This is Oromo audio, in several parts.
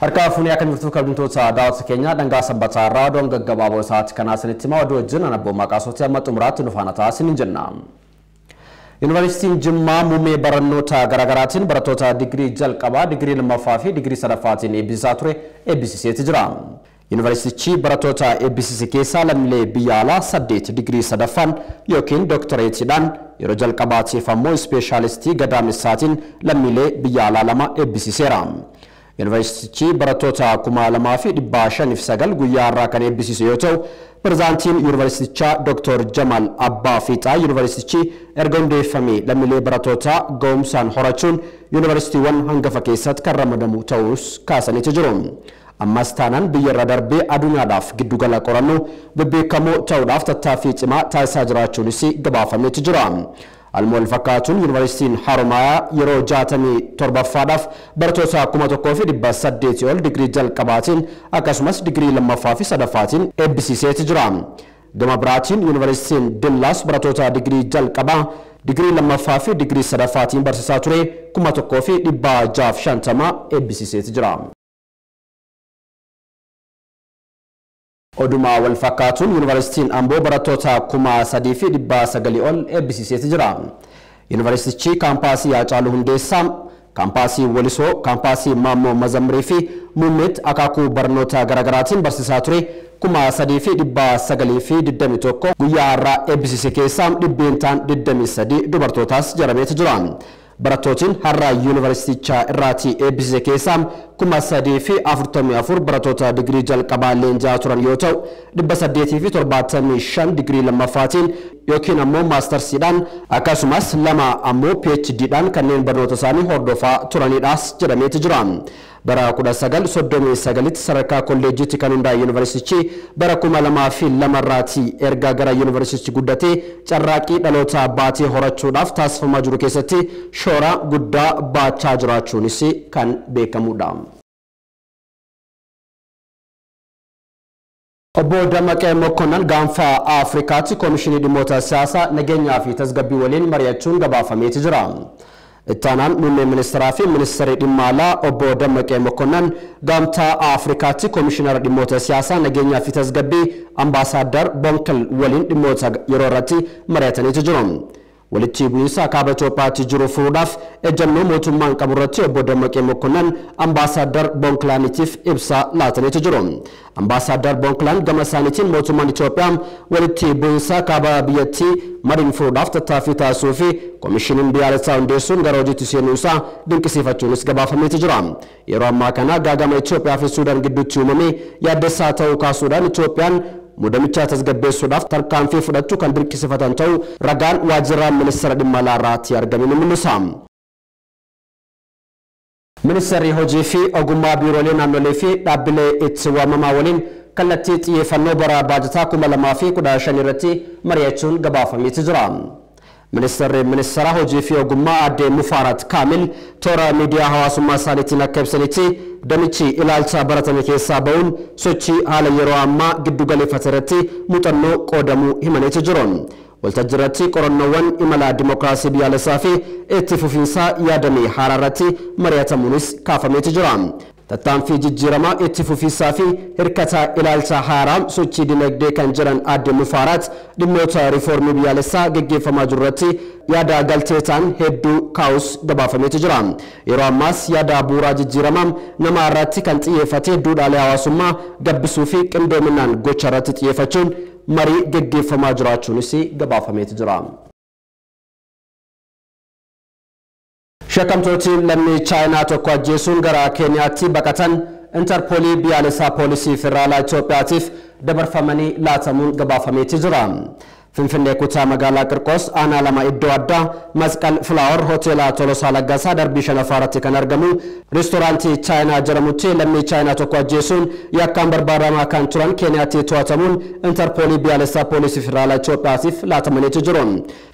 Harka fuuni akan jirtu kabintoota daawwattoota keenya dhangaa sabbataa raadiyoo gaggabaaboo isaatti kan asinitti hima oduu wajjin anabbo maqaasooti amma xumuraatti nu faana taasisin jenna. Yuunivarsiitiin Jimmaa muummee barannoota garaagaraatiin barattoota digirii jalqabaa, digirii lammaffaa fi digirii sadaffaatiin eebbisaa ture eebbisiiseeti jira. Yuunivarsiitichi barattoota eebbisiise keessaa lammiilee biyya alaa 8 digirii sadaffaan yookiin dooktoreetiidhaan yeroo jalqabaatiif ammoo ispeeshaalistii gadaamessaatiin lammiilee biyya alaa 2 eebbisiiseera. Yuunivarsiitichi barattoota 2509 guyyaa irraa kan eebbisiise yoo ta'u, pirezidaantiin yuunivarsiitichaa Dr. Jamal Abbaa Fiixaa yuunivarsiitichi erga hundeeffamee lammiilee barattoota ga'umsaan horachuun yuunivarsiitiiwwan hangafa keessatti kan ramadamu ta'us kaasaniitu jiru. Ammas taanaan biyya irra darbee addunyaadhaaf giddugala qorannoo bebbeekamoo ta'uudhaaf tattaaffii cimaa taasisaa jiraachuunis gabaafameetu jira. Almool fakkaatuun yuunivarsiitiin Haromayaa yeroo 67ffaadhaaf barattoota 1800 ol digirii jalqabaatiin akkasumas digirii lammaffaa fi sadaffaatiin eebbisiiseeti jira. Gama biraatiin yuunivarsiitiin Dillaas barattoota digirii jalqabaa, digirii lammaffaa fi digirii sadaffaatiin barsiisaa ture 1650 eebbisiiseeti jira. Oduma wal fakkaatuun yuunivarsiitiin Amboo barattoota 3900 ol eebbisiiseeti jira. Yuunivarsiitichi kaampaasii Haacaaluu Hundeessaa, kaampaasii Walisoo, kaampaasii Maammoo Mazamrii fi muummeetti akaakuu barnoota garaagaraatiin barsiisaa ture 3921 guyyaa irraa eebbisiise keessaa dhibbeentaan 23 dubartootaas jarameeti jira. Barattootiin har'a yuunivarsiitichaa irraatii eebbisiise keessaa 344 barattoota digirii jalqabaa leenjaa turan yoo ta'u, 875 digirii lammaffaatiin yookiin ammoo maastarsiidhaan akkasumas 2 ammoo PhDdhaan kanneen barnoota isaanii hordofaa turanidhaas jedhameeti jira. Bara 1939 sadarkaa kolleejiitti kan hundaa'e yuunivarsiitichi bara 2002 irraatii erga gara yuunivarsiitichi guddatee carraaqii dhaloota baatee horachuudhaaf taasifamaa jiru keessatti shoora guddaa baachaa jiraachuunis kan beekamudha. Obbo Dammaqee Mokkonnan gaanfa Afrikaatti Koomishinii Dhimmoota Siyaasaa, Nageenyaa fi Tasgabbii waliin mari'achuun gabaafameeti jira. Ittaanaan muummee ministeeraa fi ministeerri dhimma alaa obbo Dammaqee Mokkonnan gaanfa Afrikaatti Koomishinara Dhimmoota Siyaasaa, Nageenyaa fi Tasgabbii Ambaasaadar Bonkel waliin dhimmoota yeroo irratti mari'ataniitu jiru. Walitti bu'iinsa kaaba Itoophiyaatti jiru furuudhaaf ejjennoo mootummaan qabu irratti obbo Dammaqee Mokkonnan Ambaasaadar Bonkilaaniitiif ibsa laataniitu jiru. Ambaasaadar Bonkilaan gama isaaniitiin mootummaan Itoophiyaa walitti bu'iinsa kaaba biyyattii mariin furuudhaaf tattaaffii taasisuu fi koomishiniin biyyaalessaa hundeessuun gara hojiitti seenuu isaa dinqisiifachuunis gabaafameeti jira. Yeroo ammaa kana gaagama Itoophiyaa fi Suudaan gidduutti uumame yaaddessaa ta'uu kaasuudhaan Itoophiyaan muudamicha tasgabbeessuudhaaf tarkaanfii fudhachuu kan dirqisiifatan ta'uu ragaan waajjira ministeera dhimma alaa irratti argame ni mul'isa. Ministeerri hojii fi ogummaa biiroolee naannolee fi dhaabbilee itti waamamaa waliin kallattii xiyyeeffannoo bara baajataa 2015 irratti mari'achuun gabaafameeti jira. Ministeera hojii fi ogummaa aadde Mufaarat Kaamil toora miidiyaa hawaasummaa isaaniitiin akka ibsanitti damichi ilaalcha baratame keessaa ba'uun sochii haala yeroo ammaa giddu galeeffate irratti muuxannoo qoodamuu himaniitu jiru. Waltajjiirratti qorannoowwan imala dimookiraasii biyyaalessaa fi itti fufiinsaa yaadamee haaraa irratti mari'atamuunis kaafameetu jira. Tattaaffii jijjiiramaa itti fufiinsaa fi hirkata ilaalcha haaraa sochii dinagdee kan jiran aadde Mufaarat dhimmoota riifoormii biyyaalessaa gaggeeffamaa jiru irratti yaada galtee ta'an hedduu kaa'us gabaafameetu jira. Yeroo ammaas yaada bu'uuraa jijjiiramaa nama irratti kan xiyyeeffate duudhaalee hawaasummaa gabbisuu fi qindoominaan gocha irratti xiyyeeffachuun marii gaggeeffamaa jiraachuunis gabaafameetu jira. Shakkamtootiin lammii Chaayinaa tokko ajjeesuun gara Keeniyaatti baqatan Interpoolii biyyaalessaa poolisii federaalaa Itoophiyaatiif dabarfamanii laatamuun gabaafameeti jira. Finfinnee kutaa magaalaa Qirqos aanaa 2 iddoo addaa Masqal Flower Hoteela Tolosaa Laggasaa darbii 5ffaarratti kan argamu reestooraantii Chaayinaa jedhamutti lammii Chaayinaa tokko ajjeesuun yakkaan barbaadamaa kan turan Keeniyaatti to'atamuun Interpoolii biyyaalessaa poolisii federaalaa Itoophiyaatiif laatamaniitu jiru.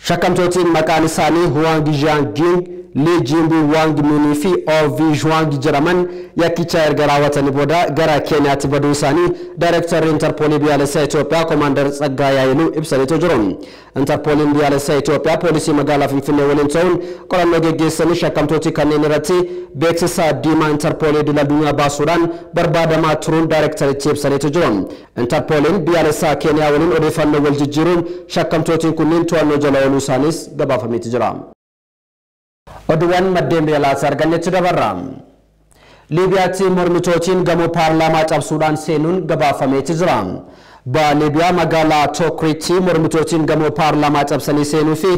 Shakkamtootiin maqaan isaanii Huang Jiangjing, Lee Jimbu Wang Muni fi OV Juang jedhaman yakkicha erga raawwatanii booda gara Keeniyaatti baduu isaanii Daayirektarri Interpoolii biyyoolessaa Itoophiyaa Komaander Tsaggaayee Haayiluu ibsanii jiru. Interpooliin biyyoolessaa Itoophiyaa poolisii magaalaa Finfinnee waliin ta'uun qorannoo geggeessanii shakkamtoota kanneen irratti beeksisa diimaa Interpoolii idil-addunyaa baasuudhaan barbaadamaa turuun Daayirektarichi ibsanii jiru. Interpooliin biyyoolessaa Keeniyaa waliin odeeffannoo wal jijjiiruun shakkamtootni kunneen to'annoo jala ooluu isaaniis gabaafamee jira. Oduuwwan maddeen biyyoolessaa argannetti dabarra. Liibiyaatti mormitootiin gamoo paarlaamaa cabsuudhaan seenuun gabaafamee jira. Liibiyaa magaalaa Tokriitti mormitootiin gamoo paarlaamaa cabsanii seenuu fi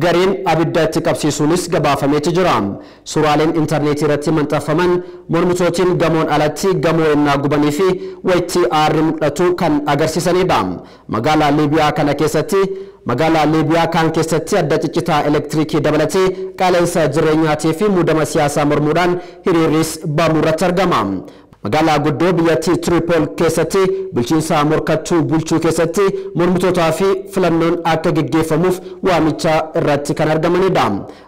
gariin abidda itti qabsiisuunis gabaafamee jira. Suuraaleen intarneetii irratti maxxanfaman mormitootiin gamoon alatti gamoo ennaa gubanii fi wayitti aarri mul'atu kan agarsiisanidha. Magaalaa Liibiyaa kan keessatti adda ciccitaa elektirikii dabalatee qaala'insa jireenyaatii fi muudama siyaasaa mormuudhaan hiriirris ba'amuu irratti argama. Magaalaa guddoo biyyattii Tripoli keessatti bulchiinsa morkattuu bulchuu keessatti mormitootaa fi filannoon akka geggeeffamuuf waamicha irratti kan argamanidha.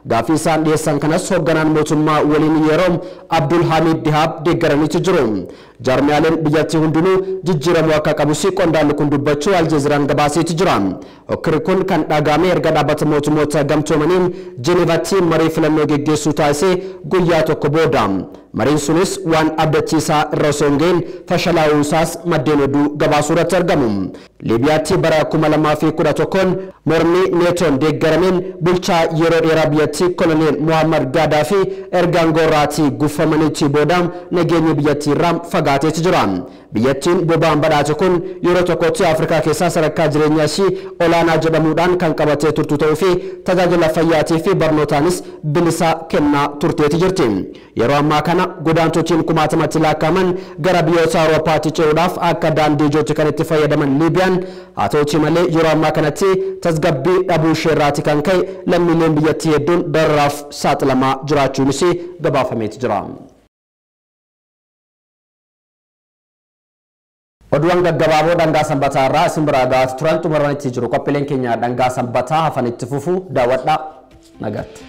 Gaaffii isaan dhiyeessan kanas hoogganaan mootummaa waliin yeroo Abdul Hamid Dihaab deeggaranii jiru. Jaarmiyaaleen biyyattii hundinuu jijjiiramuu akka qabus qondaalli kun dubbachuu Aljeeziraan gabaasee jira. Hokkirri kun kan dhagahame erga dhaabbata mootummoota gamtoomaniin Jenevaatti marii filannoo geggeessuu taasisee guyyaa tokko booda. Mariin sunis waan abdachiisaa irra osoo hin gahin fashalaa'uu isaas maddeen oduu gabaasuu irratti argamu. Liibiyaatti bara 2011 mormii neetoon deeggarameen bulchaa yeroo dheeraa biyyattii koloneel Muhammad Gaddaafi erga aangoorraatii guffamaniitii booda nageenyi biyyattii irraa fagaatee jira. Biyyattiin boba'aan badhaate kun yeroo tokkotti Afrikaa keessaa sadarkaa jireenyaa ishii olaanaa jedhamuudhaan kan qabatee turtu ta'uu fi tajaajila fayyaatii fi barnootaanis bilisa kennaa turteeti jirti. Yeroo ammaa kana godaantootiin kumaatamatti lakkaa'aman gara biyyoota Awurooppaatti ce'uudhaaf akka daandii ijootti kan itti fayyadaman Liibiyaan haa ta'uutii malee yeroo ammaa kanatti tasgabbii dhabuu isheerraati kan ka'e lammiileen biyyattii hedduun dararaaf saaxilamaa jiraachuunis gabaafamee jira. Oduuwwan gaggabaaboo dhangaa sanbataa irraa isin biraa gahaa turan xumuranitti jiru. Qophiileen keenya dhangaa sanbataa hafanitti fufuu daawwadhaa nagaatti.